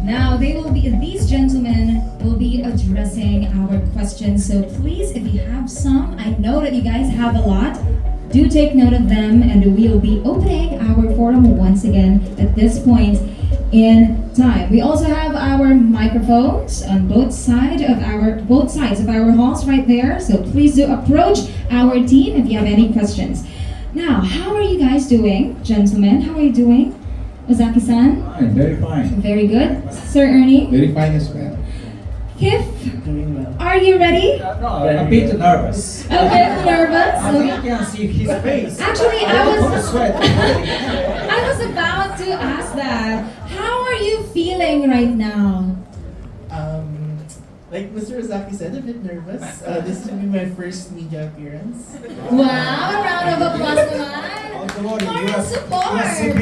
Now these gentlemen will be addressing our questions. So please, if you have some, I know that you guys have a lot. Do take note of them, and we'll be opening our forum once again at this point in time. We also have our microphones on both sides of our halls right there. So please do approach our team if you have any questions. Now, how are you guys doing, gentlemen? How are you doing? Ozaki-san? Fine, very fine. Very good. Sir Ernie? Very fine as well. Kif? Are you ready? No, a bit nervous. A bit nervous? I think you can see his face. Actually, Sweat. I was about to ask that. How are you feeling right now? Like Mr. Ozaki said, a bit nervous. This will be my first media appearance. Wow, a round of applause naman. Moral support. Thank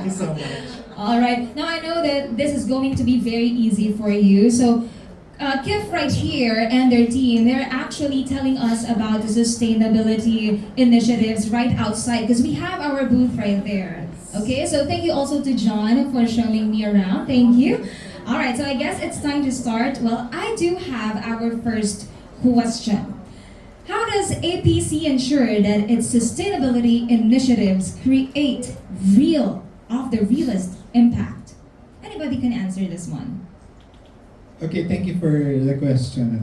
you so much. All right. Now I know that this is going to be very easy for you. So, Kif right here and their team, they're actually telling us about the sustainability initiatives right outside because we have our booth right there. Okay, so thank you also to John for showing me around. Thank you. All right, so I guess it's time to start. Well, I do have our first question. How does APC ensure that its sustainability initiatives create the realest impact? Anybody can answer this one. Okay, thank you for the question.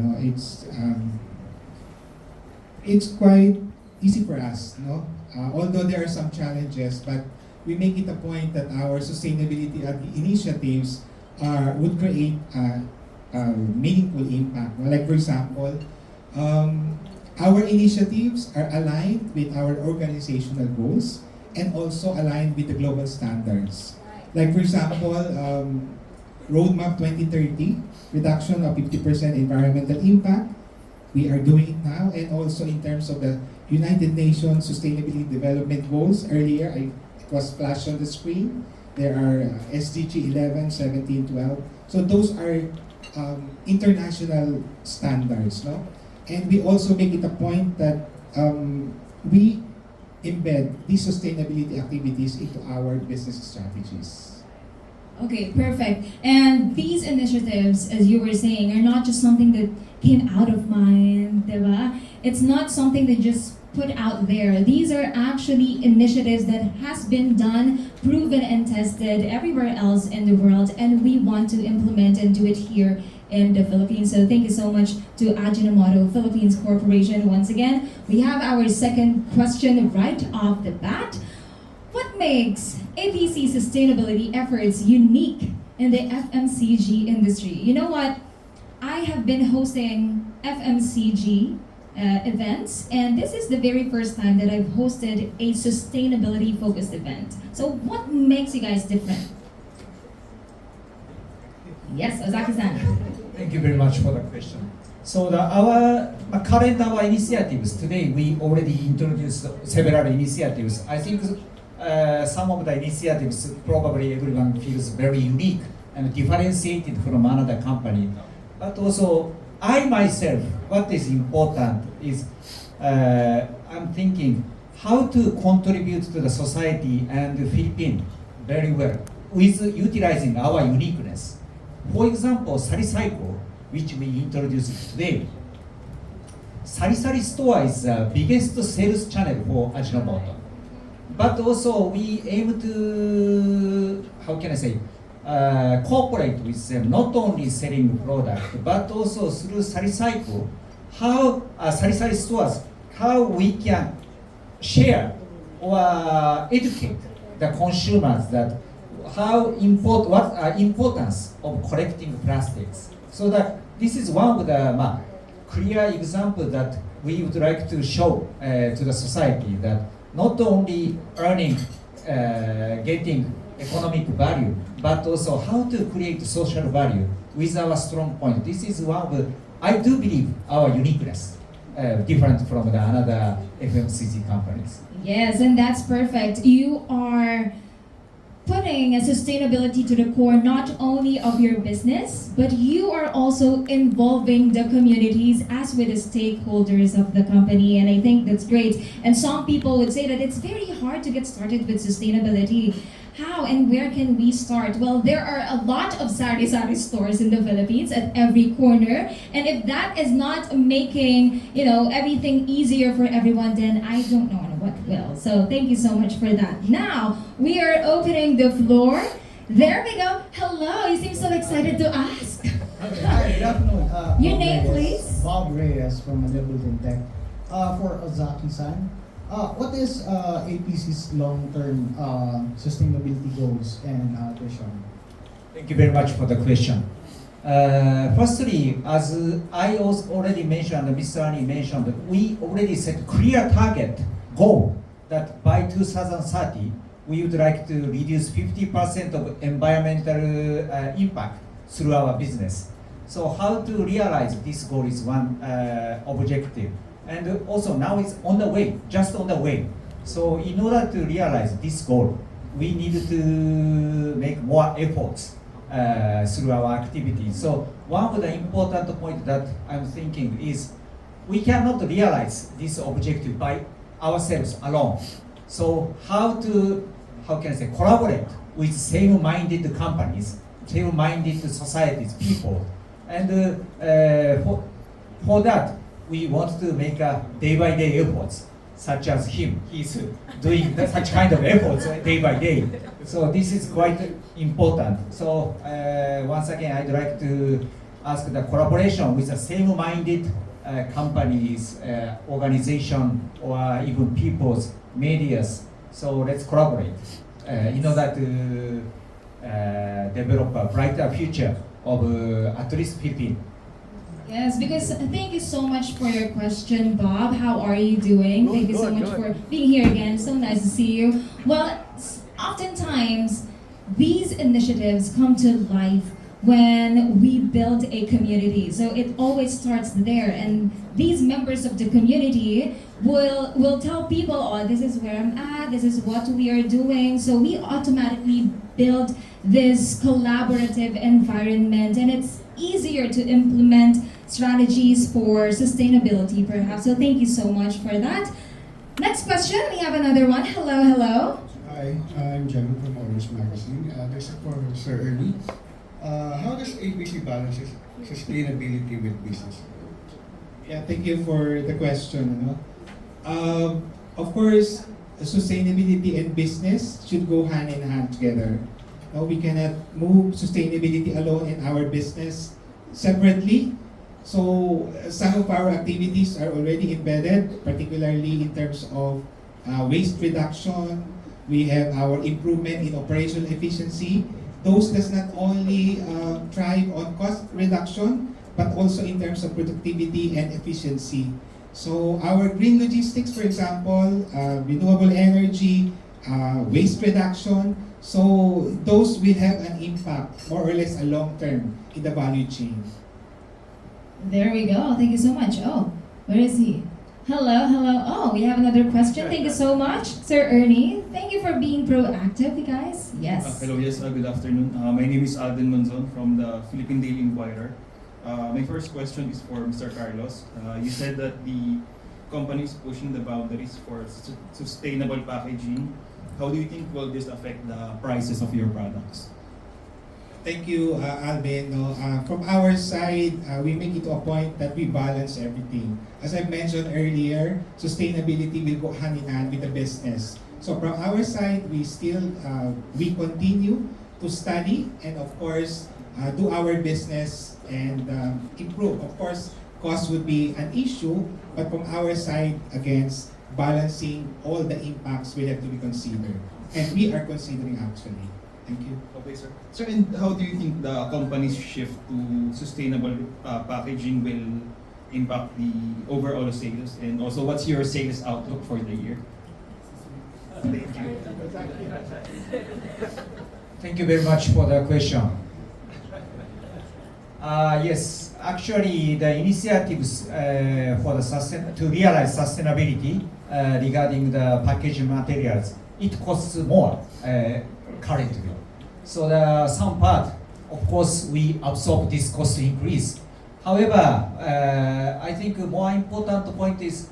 It's quite easy for us, no? Although there are some challenges, but we make it a point that our sustainability initiatives would create a meaningful impact. Like for example, our initiatives are aligned with our organizational goals and also aligned with the global standards. Like for example, Roadmap 2030, reduction of 50% environmental impact. We are doing it now, and also in terms of the United Nations Sustainability Development Goals. Earlier, it was flashed on the screen. There are SDG 11, 17, 12. So those are international standards, no? And we also make it a point that we embed these sustainability activities into our business strategies. Okay, perfect. And these initiatives, as you were saying, are not just something that came out of mind, diba? It's not something that just put out there. These are actually initiatives that has been done, proven and tested everywhere else in the world, and we want to implement and do it here in the Philippines. So thank you so much to Ajimoto Philippines Corporation once again. We have our second question right off the bat. What makes APC sustainability efforts unique in the FMCG industry? You know what? I have been hosting FMCG events, and this is the very first time that I've hosted a sustainability focused event. So what makes you guys different? Yes, Ozaki-san. Thank you very much for the question. So our current initiatives today, we already introduced several initiatives. I think some of the initiatives probably everyone feels very unique and differentiated from another company. But also, I myself, what is important is I'm thinking how to contribute to the society and the Philippines very well with utilizing our uniqueness. For example, Saricycle, which we introduced today. Sari store is the biggest sales channel for Ajinomoto. But also we aim to, how can I say, cooperate with them, not only selling product, but also through Saricycle, how Sari stores, how we can share or educate the consumers that what importance of collecting plastics. So that this is one of the clear examples that we would like to show to the society that not only earning, getting economic value, but also how to create social value with our strong point. This is one of the, I do believe, our uniqueness, different from the another FMCG companies. Yes, and that's perfect. You are putting a sustainability to the core not only of your business, but you are also involving the communities as with the stakeholders of the company, and I think that's great. And some people would say that it's very hard to get started with sustainability. how and where can we start? Well, there are a lot of sari-sari stores in the Philippines at every corner. And if that is not making, everything easier for everyone, then I don't know what will. So thank you so much for that. Now, we are opening the floor. There we go. Hello, you seem so excited to ask. Okay, hi, good afternoon. Your Bob name, Reyes. please? Bob Reyes from Manila Tech. For Ozaki-san, what is APC's long-term sustainability goals and vision? Thank you very much for the question. Firstly, as I was already mentioned, Mr. Ani mentioned, we already set clear target goal that by 2030 we would like to reduce 50% of environmental impact through our business. So how to realize this goal is one objective. And also now it's on the way, just on the way. So in order to realize this goal, we need to make more efforts through our activities. So one of the important points that I'm thinking is we cannot realize this objective by ourselves alone. So how can I say, collaborate with same-minded companies, same-minded societies, people. And for that, we want to make a day-by-day efforts, such as him. He's doing such kind of efforts day by day. So this is quite important. So once again, I'd like to ask the collaboration with the same-minded companies, organization, or even people's medias. So let's collaborate in order to develop a brighter future of at least 15. Yes, because thank you so much for your question, Bob. How are you doing? Thank you so much for being here again. So nice to see you. Well, oftentimes these initiatives come to life when we build a community. So it always starts there, and these members of the community will tell people, oh, this is where I'm at, this is what we are doing. So we automatically build this collaborative environment, and it's easier to implement strategies for sustainability perhaps. So thank you so much for that. Next question, we have another one. Hello, hello. Hi, I'm Jen from Orange Magazine. This is for Sir Ernie. How does ABC balance sustainability with business? Yeah, thank you for the question. Of course, sustainability and business should go hand in hand together. We cannot move sustainability alone in our business separately. So some of our activities are already embedded, particularly in terms of waste reduction. We have our improvement in operational efficiency. Those does not only thrive on cost reduction, but also in terms of productivity and efficiency. So our green logistics, for example, renewable energy, waste reduction, so those will have an impact, more or less a long term, in the value chain. There we go. Thank you so much. Oh, where is he? Hello, hello. Oh, we have another question. Thank you so much, Sir Ernie. Thank you for being proactive, you guys. Yes. Hello, yes, good afternoon. My name is Alden Monzon from the Philippine Daily Inquirer. My first question is for Mr. Carlos. You said that the company is pushing the boundaries for sustainable packaging. How do you think will this affect the prices of your products? Thank you, Alvin. From our side, we make it to a point that we balance everything. As I mentioned earlier, sustainability will go hand in hand with the business. So from our side, we continue to study and of course do our business and improve. Of course, cost would be an issue, but from our side, against balancing all the impacts will have to be considered. And we are considering actually. Thank you. Okay, sir. Sir, and how do you think the company's shift to sustainable packaging will impact the overall sales? And also, what's your sales outlook for the year? Thank you. Thank you very much for the question. Yes, actually, the initiatives to realize sustainability regarding the packaging materials, it costs more currently. So some part, of course, we absorb this cost increase. However, I think a more important point is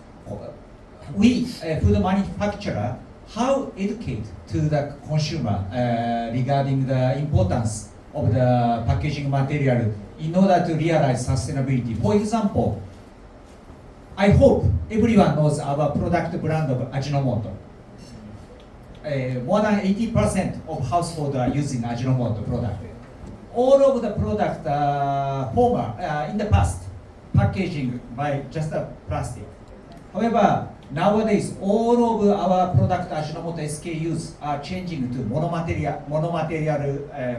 we, food manufacturer, how educate to the consumer regarding the importance of the packaging material in order to realize sustainability. For example, I hope everyone knows our product brand of Ajinomoto. More than 80% of households are using Ajinomoto product. All of the product in the past, packaging by just a plastic. However, nowadays all of our product Ajinomoto SKUs are changing to monomaterial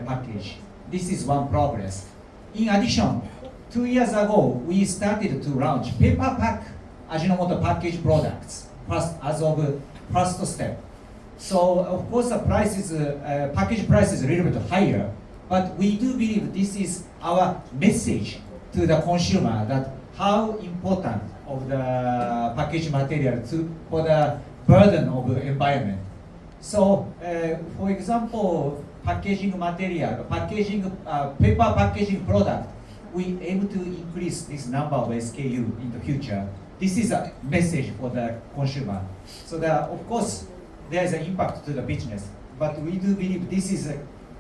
package. This is one progress. In addition, 2 years ago, we started to launch paper pack Ajinomoto package products as of first step. So of course the price is package price is a little bit higher, but we do believe this is our message to the consumer that how important of the package material for the burden of the environment. So for example, packaging material, paper packaging product, we aim to increase this number of SKU in the future. This is a message for the consumer. So that, of course, there is an impact to the business, but we do believe this is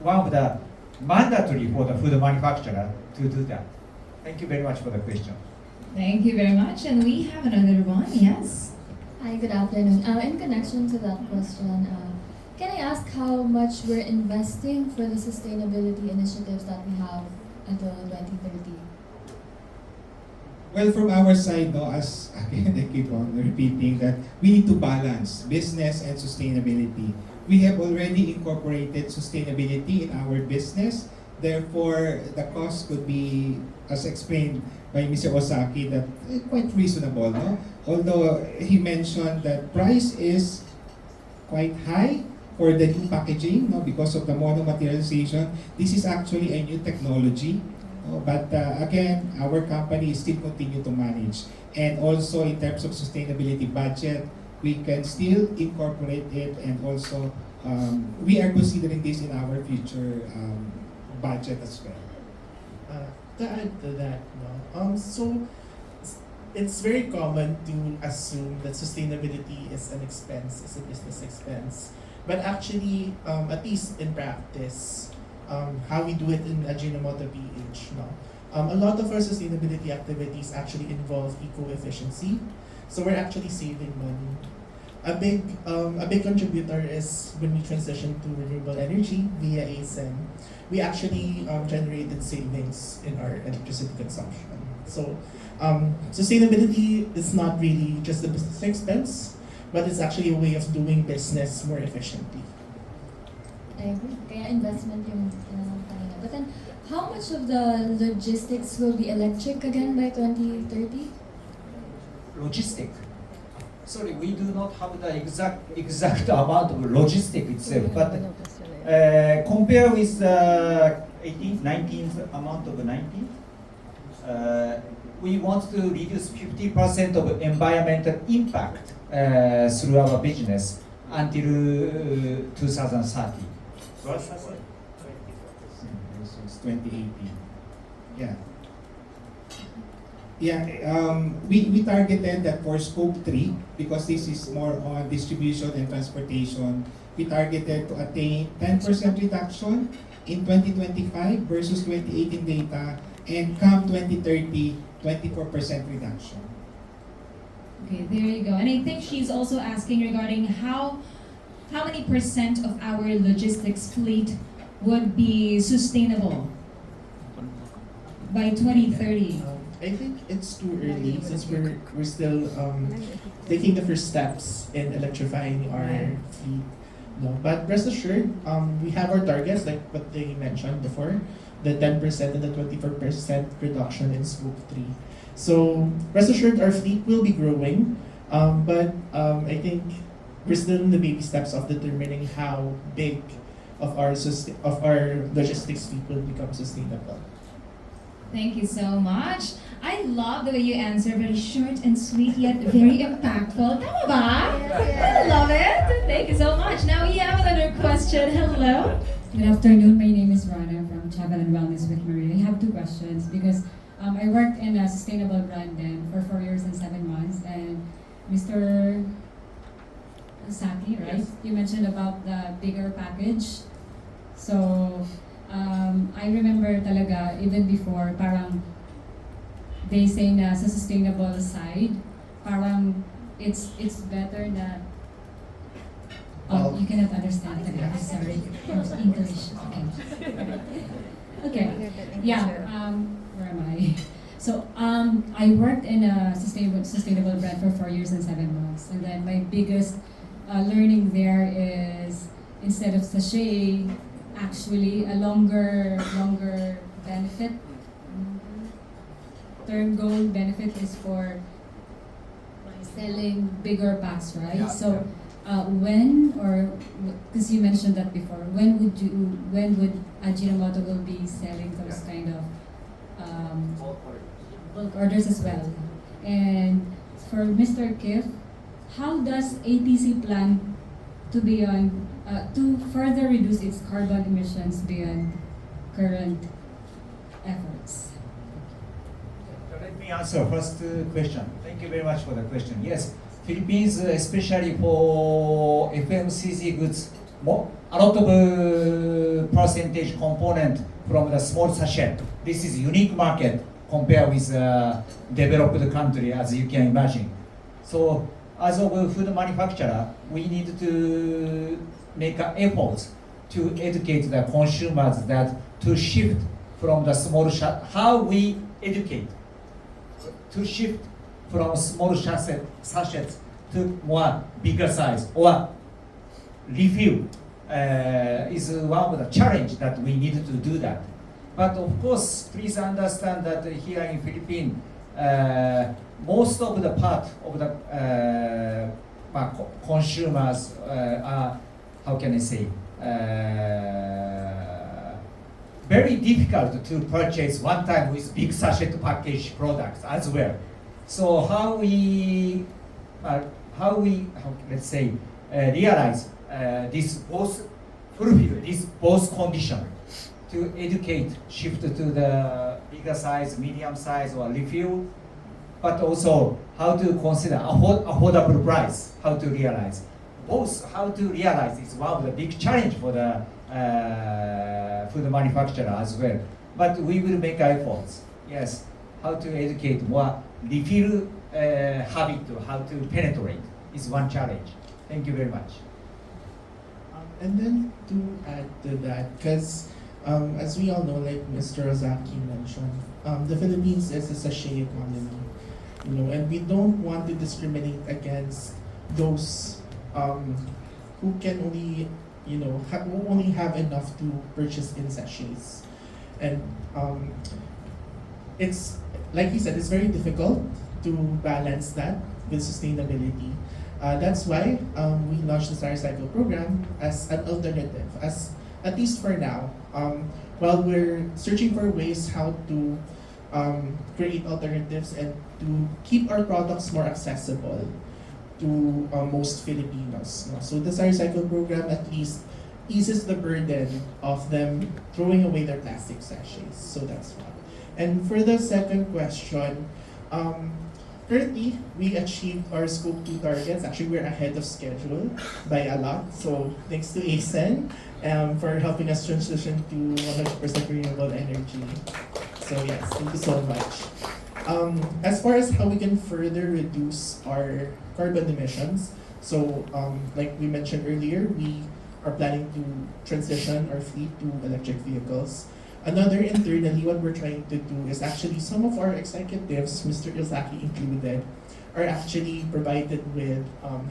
one of the mandatory for the food manufacturer to do that. Thank you very much for the question. Thank you very much. And we have another one. Yes. Hi, good afternoon. In connection to that question, can I ask how much we're investing for the sustainability initiatives that we have until 2030? Well, from our side, no, as again, I keep on repeating that we need to balance business and sustainability. We have already incorporated sustainability in our business. Therefore, the cost could be, as explained by Mr. Osaki, that quite reasonable, no? Although he mentioned that price is quite high for the new packaging, no, because of the monomaterialization. This is actually a new technology. But again, our company still continue to manage. And also in terms of sustainability budget, we can still incorporate it, and also we are considering this in our future budget as well. To add to that, no? So it's very common to assume that sustainability is an expense, is a business expense. But actually, at least in practice, how we do it in Ajinomoto PH, no? A lot of our sustainability activities actually involve eco-efficiency. So we're actually saving money. A big contributor is when we transition to renewable energy via ASEN. We actually generated savings in our electricity consumption. So sustainability is not really just a business expense, but it's actually a way of doing business more efficiently. I agree. Kaya investment yung kanina. But then, how much of the logistics will be electric again by 2030? Logistic. Sorry, we do not have the exact amount of logistic itself, but compare with the 18th, 19th amount of 19th, we want to reduce 50% of environmental impact through our business until 2030. Since 2018. Yeah. Yeah, we targeted that for scope 3, because this is more on distribution and transportation. We targeted to attain 10% reduction in 2025 versus 2018 data, and come 2030, 24% reduction. Okay, there you go. And I think she's also asking regarding how many percent of our logistics fleet would be sustainable by 2030. I think it's too early since we're still taking the first steps in electrifying our fleet. No, but rest assured, we have our targets like what they mentioned before, the 10% and the 24% reduction in scope 3. So rest assured, our fleet will be growing, but I think we're still in the baby steps of determining how big of our logistics fleet will become sustainable. Thank you so much. I love the way you answer, very short and sweet yet very impactful. Tama ba? I love it. Thank you so much. Now we have another question. Hello. Good afternoon. My name is Rana from Travel and Wellness with Maria. I have two questions because I worked in a sustainable brand then for 4 years and 7 months, and Mr. Saki, right? Yes. You mentioned about the bigger package. So, I remember talaga, even before, parang they say na sa sustainable side, parang it's better na you cannot understand talaga. Sorry. English. Okay. Okay. Yeah. Where am I? So I worked in a sustainable brand for 4 years and 7 months, and then my biggest learning there is instead of sachet, actually a longer benefit. Term goal benefit is for selling bigger packs, right? Yeah, So when or because you mentioned that before, when would Ajinomoto will be selling those kind of bulk orders as well? And for Mr. Kif, how does ATC plan to to further reduce its carbon emissions beyond current efforts? Let me answer first question. Thank you very much for the question. Yes, Philippines, especially for FMCG goods, a lot of percentage component from the small sachet. This is unique market compared with developed country, as you can imagine. So, as a food manufacturer, we need to make an effort to educate the consumers that to shift from the small how we educate to shift from small sachets to more bigger size or refill is one of the challenge that we need to do that. But of course, please understand that here in Philippines, most of the part of the consumers are, how can I say, very difficult to purchase one time with big sachet package products as well. So how let's say realize this both fulfill this both condition to educate shift to the bigger size, medium size or refill, but also how to consider affordable price, how to realize. Both how to realize is one of the big challenge for the food manufacturer as well. But we will make efforts. Yes, how to educate more refill habit, how to penetrate is one challenge. Thank you very much. And then to add to that, because as we all know, like Mr. Ozaki mentioned, the Philippines is a sachet economy, and we don't want to discriminate against those who can only, who only have enough to purchase in sachets. And it's, like he said, it's very difficult to balance that with sustainability. That's why we launched the Star Cycle program as an alternative, as at least for now, while we're searching for ways how to create alternatives and to keep our products more accessible to most Filipinos. So the Star Cycle program at least eases the burden of them throwing away their plastic sachets. So that's one. And for the second question, currently, we achieved our Scope 2 targets. Actually, we're ahead of schedule by a lot. So thanks to ASEN for helping us transition to 100% renewable energy. So yes, thank you so much. As far as how we can further reduce our carbon emissions, so like we mentioned earlier, we are planning to transition our fleet to electric vehicles. Another internally, what we're trying to do is actually some of our executives, Mr. Ilsaki included, are actually provided with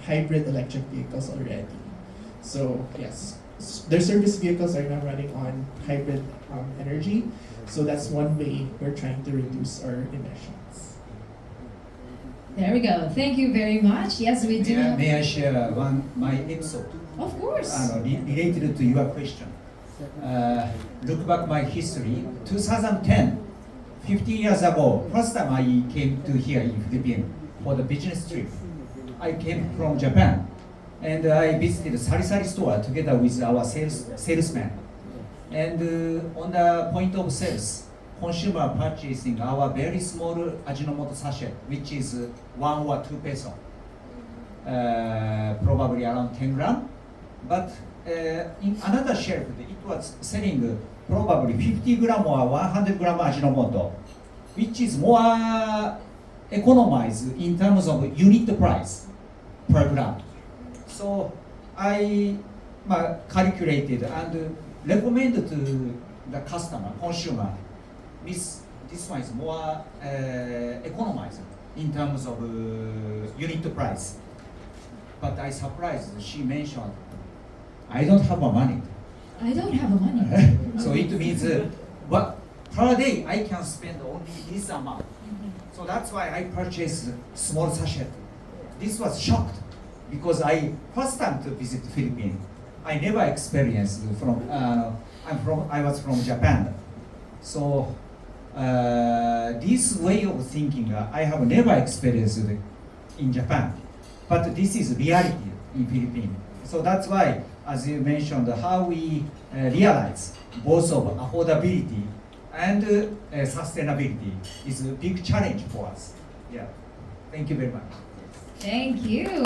hybrid electric vehicles already. So yes, their service vehicles are now running on hybrid energy. So that's one way we're trying to reduce our emissions. There we go. Thank you very much. Yes, we do have... May I share my episode Of course. related to your question? Look back my history. 2010, 15 years ago, first time I came to here in Philippines for the business trip. I came from Japan, and I visited Sari Sari store together with our salesman. And on the point of sales, consumer purchasing our very small Ajinomoto sachet, which is 1 or 2 peso. probably around 10 gram. But in another shelf, it was selling probably 50 gram or 100 gram Ajinomoto, which is more economized in terms of unit price per gram. So I calculated and recommended to the customer, consumer, this one is more economized in terms of unit price. But I surprised, she mentioned, I don't have money. I don't have a money. So it means, but per day I can spend only this amount. So that's why I purchased small sachet. This was shocked because I first time to visit Philippines. I never experienced I was from Japan. So this way of thinking I have never experienced in Japan. But this is reality in Philippines. So that's why, as you mentioned, how we realize both of affordability and sustainability is a big challenge for us. Yeah. Thank you very much. Thank you.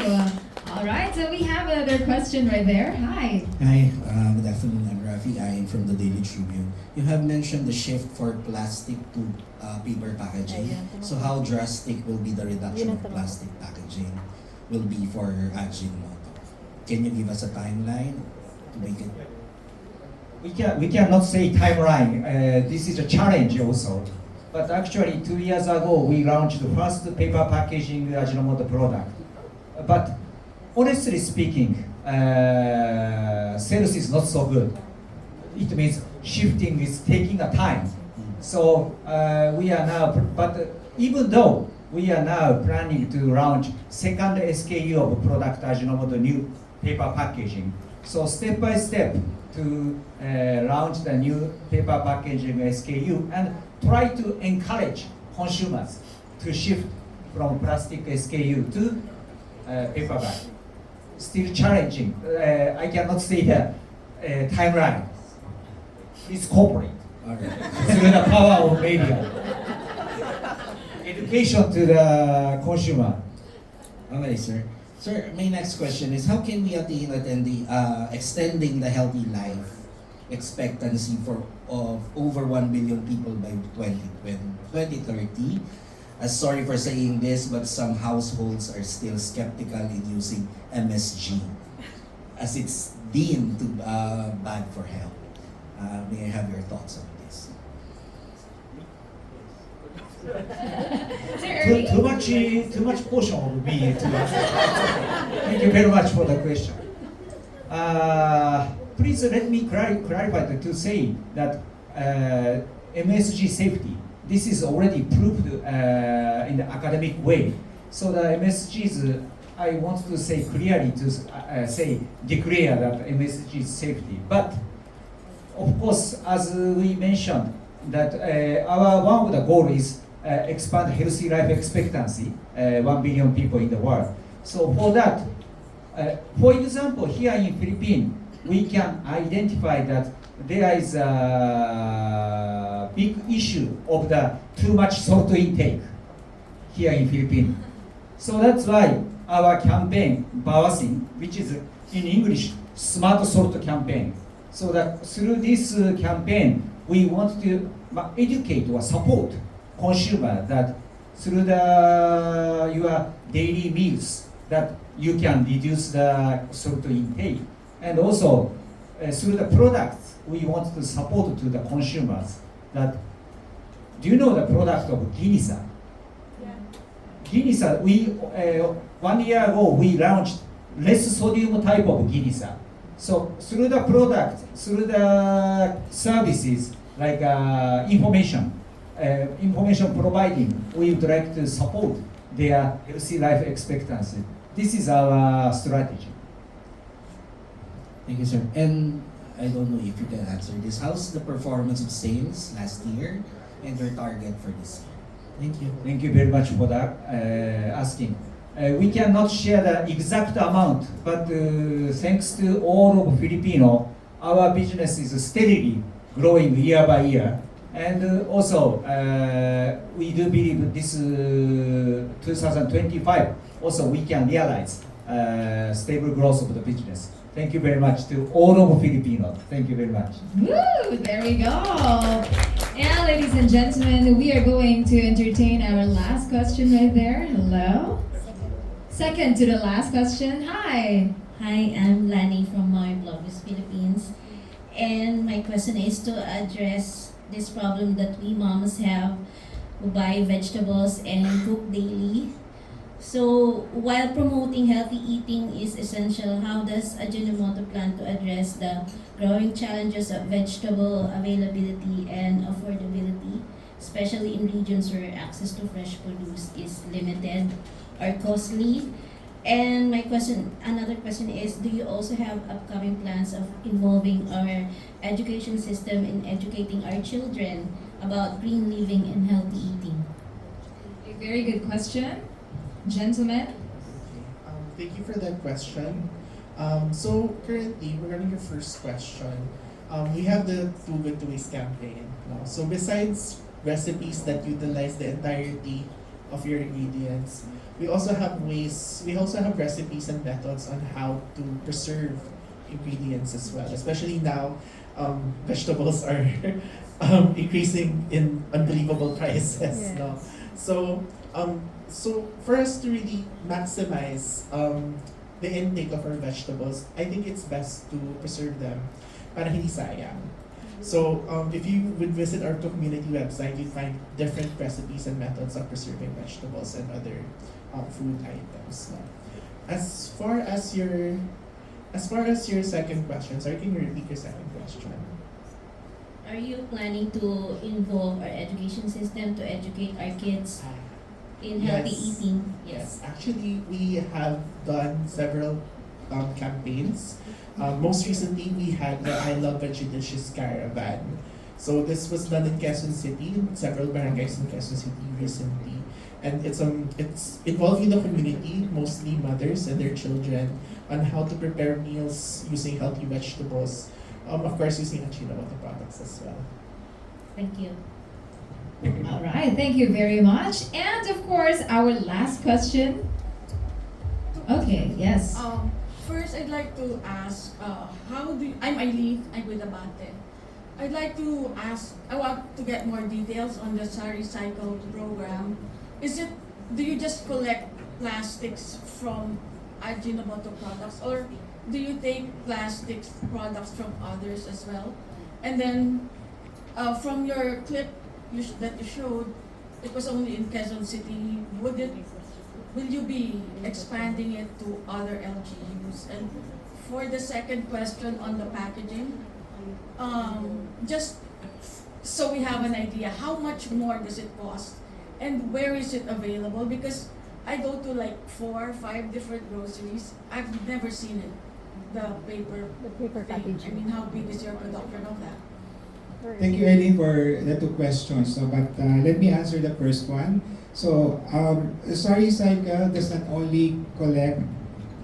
All right, so we have another question right there. Hi. Hi, good afternoon. I'm Rafi. I am from the Daily Tribune. You have mentioned the shift for plastic to paper packaging. So how drastic will be the reduction of plastic packaging will be for Ajinomoto? Can you give us a timeline to make it? We cannot say timeline. This is a challenge also. But actually, 2 years ago, we launched the first paper packaging Ajinomoto product. But honestly speaking, sales is not so good. It means shifting is taking a time. So we are now, but even though we are now planning to launch second SKU of product Ajinomoto new paper packaging. So step by step to launch the new paper packaging SKU and try to encourage consumers to shift from plastic SKU to paper bag. Still challenging. I cannot say the timeline. Please cooperate. Through the power of media. Education to the consumer. Okay, sir. Sir, my next question is how can we attain extending the healthy life expectancy of over 1 billion people by 2030? Sorry for saying this, but some households are still skeptical in using MSG as it's deemed to bad for health. May I have your thoughts on this? Too much portion of me to answer. Thank you very much for the question. Please let me clarify to say that MSG safety, this is already proved in the academic way. So the MSGs, I want to say clearly to declare that MSG is safety. But of course, as we mentioned, that one of the goal is expand healthy life expectancy, 1 billion people in the world. So for that, for example, here in Philippines, we can identify that there is a big issue of the too much salt intake here in Philippines. So that's why our campaign, Bawasin, which is in English, Smart Salt Campaign. So that through this campaign, we want to educate or support consumer that through your daily meals that you can reduce the salt intake, and also through the products we want to support to the consumers that do you know the product of Guinisa? Yeah. Guinisa, we 1 year ago we launched less sodium type of Guinisa. So through the product, through the services like information providing, we would like to support their healthy life expectancy. This is our strategy. Thank you, sir. And I don't know if you can answer this. How's the performance of sales last year and your target for this year? Thank you. Thank you very much for that asking. We cannot share the exact amount, but thanks to all of Filipino, our business is steadily growing year by year. And also, we do believe this 2025, also we can realize stable growth of the business. Thank you very much to all of Filipino. Thank you very much. Woo! There we go. And ladies and gentlemen, we are going to entertain our last question right there. Hello. Second to the last question. Hi. Hi, I'm Lani from My Bloggers Philippines. And my question is to address this problem that we moms have who buy vegetables and cook daily. So, while promoting healthy eating is essential, how does Ajinomoto plan to address the growing challenges of vegetable availability and affordability, especially in regions where access to fresh produce is limited or costly? And another question is, do you also have upcoming plans of involving our education system in educating our children about green living and healthy eating? A very good question. Gentlemen. Thank you for that question. So currently, regarding your first question, we have the Too Good to Waste campaign. No? So besides recipes that utilize the entirety of your ingredients, we also have recipes and methods on how to preserve ingredients as well. Especially now, vegetables are increasing in unbelievable prices. Yes. No? So for us to really maximize the intake of our vegetables, I think it's best to preserve them para hindi sayang. So if you would visit our community website, you'd find different recipes and methods of preserving vegetables and other food items. As far as your second question, sorry, can you repeat your second question? Are you planning to involve our education system to educate our kids in healthy Yes. eating? Yes, actually, we have done several campaigns. Most recently, we had the I Love Veggie Dishes Caravan. So this was done in Quezon City, several barangays in Quezon City recently. And it's involving the community, mostly mothers and their children, on how to prepare meals using healthy vegetables. Of course, using Ajinomoto products as well. Thank you. All right, thank you very much. And of course, our last question. Okay, yes. First, I'd like to ask, I'm Eileen, I'm with Abante. I'd like to ask, I want to get more details on the Sari Cycle program. Do you just collect plastics from Ajinomoto products, or do you take plastics products from others as well? And then, from your clip that you showed, it was only in Quezon City. Will you be expanding it to other LGUs? And for the second question on the packaging, just so we have an idea, how much more does it cost, and where is it available? Because I go to like 4 or 5 different groceries. I've never seen it. The paper thing. packaging. I mean, how big is your production of that? Thank you, Eileen, for the 2 questions. But let me answer the first one. So, Sari Cycle does not only collect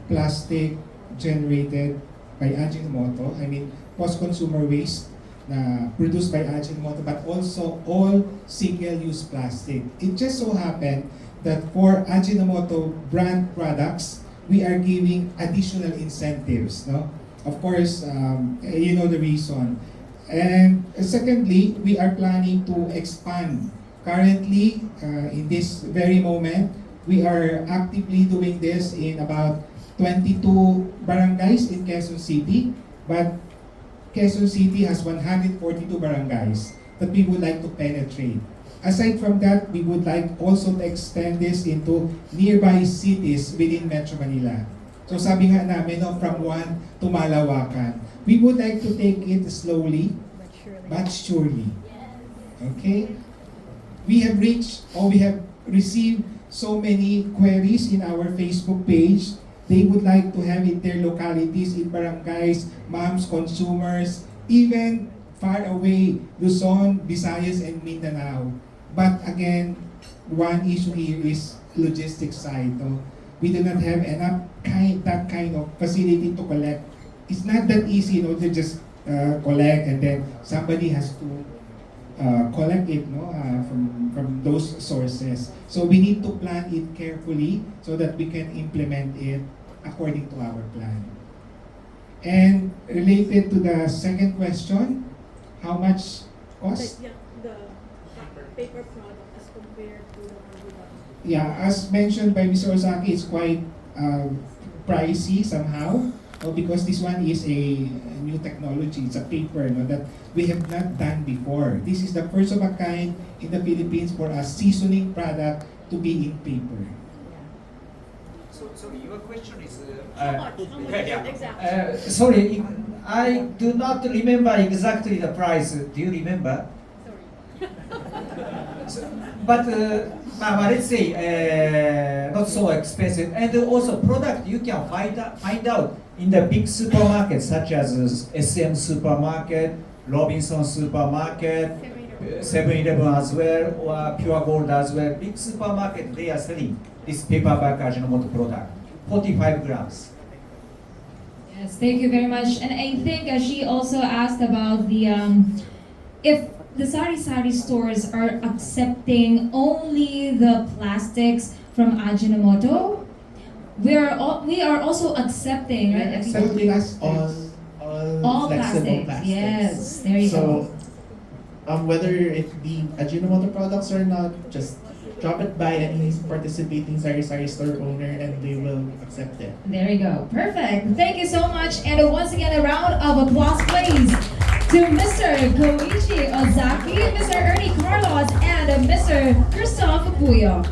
plastic generated by Ajinomoto, I mean post-consumer waste na produced by Ajinomoto, but also all single-use plastic. It just so happened that for Ajinomoto brand products, we are giving additional incentives. No, of course, you know the reason. And secondly, we are planning to expand. Currently, in this very moment, we are actively doing this in about 22 barangays in Quezon City, but Quezon City has 142 barangays that we would like to penetrate. Aside from that, we would like also to extend this into nearby cities within Metro Manila. So sabi nga namin, no, from one to Malawakan. We would like to take it slowly, but surely. Okay? We have received so many queries in our Facebook page. They would like to have it their localities in barangays, moms, consumers, even far away, Luzon, Visayas, and Mindanao. But again, one issue here is logistics side. No? We do not have enough that kind of facility to collect. It's not that easy, no, to just collect and then somebody has to collect it, no, from those sources. So we need to plan it carefully so that we can implement it according to our plan. And related to the second question, how much cost? The paper product as compared to the one without. Yeah, as mentioned by Mr. Ozaki, it's quite pricey somehow, because this one is a new technology. It's a paper, no, that we have not done before. This is the first of a kind in the Philippines for a seasoning product to be in paper. So your question is. How much is it exactly? Sorry, I do not remember exactly the price. Do you remember? But let's say not so expensive, and also product you can find out in the big supermarkets such as SM Supermarket, Robinson Supermarket, 7-Eleven as well, or Pure Gold as well. Big supermarket, they are selling this paperback Ajinomoto product, 45 grams. Yes, thank you very much. And I think she also asked about the if the sari-sari stores are accepting only the plastics from Ajinomoto. We are also accepting, right? Accepting all flexible plastics. plastics. Yes, there you So, go. whether it be Ajinomoto products or not, just drop it by any participating sari-sari store owner and they will accept it. There you go. Perfect. Thank you so much. And once again, a round of applause, please, to Mr. Koichi Ozaki, Mr. Ernie Carlos, and Mr. Christoph Puyok.